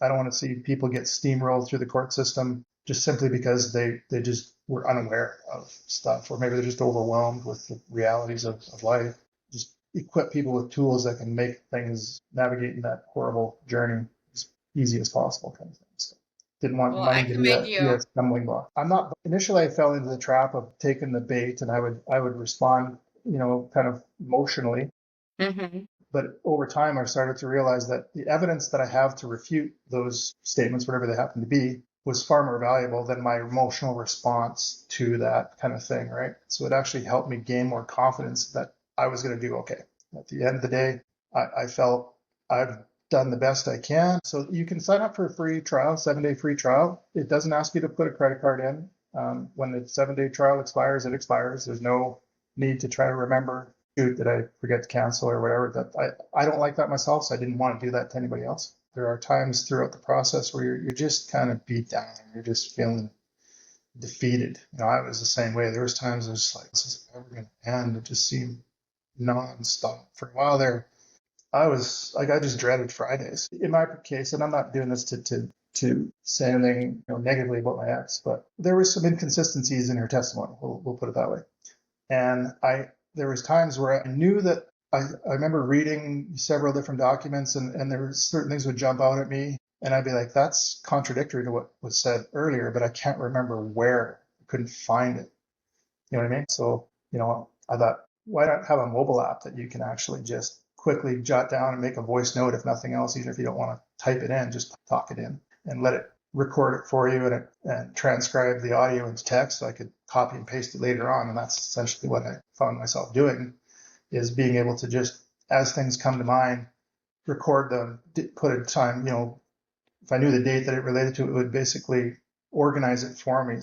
I don't want to see people get steamrolled through the court system just simply because they just were unaware of stuff, or maybe they're just overwhelmed with the realities of life. Just equip people with tools that can make things navigating that horrible journey as easy as possible, kind of thing. So didn't want Well, I money to be commend a you. stumbling block. I'm not initially I fell into the trap of taking the bait, and I would respond, kind of emotionally. Hmm. But over time, I started to realize that the evidence that I have to refute those statements, whatever they happen to be, was far more valuable than my emotional response to that kind of thing, right? So it actually helped me gain more confidence that I was going to do okay. At the end of the day, I felt I've done the best I can. So you can sign up for a free trial, 7-day free trial. It doesn't ask you to put a credit card in. When the 7-day trial expires, it expires. There's no need to try to remember, shoot, did I forget to cancel or whatever. That I don't like that myself, so I didn't want to do that to anybody else. There are times throughout the process where you're just kind of beat down. You're just feeling defeated. I was the same way. There was times I was like, this is never going to end. It just seemed nonstop. For a while there, I was like, I just dreaded Fridays. In my case, and I'm not doing this to say anything negatively about my ex, but there was some inconsistencies in her testimony. We'll put it that way. And there was times where I knew that I remember reading several different documents, and there were certain things would jump out at me, and I'd be like, that's contradictory to what was said earlier, but I can't remember where. I couldn't find it. You know what I mean? So, I thought, why not have a mobile app that you can actually just quickly jot down and make a voice note, if nothing else, even if you don't want to type it in, just talk it in and let it record it for you, and transcribe the audio into text so I could copy and paste it later on. And that's essentially what I found myself doing, is being able to just, as things come to mind, record them, put a time, if I knew the date that it related to, it would basically organize it for me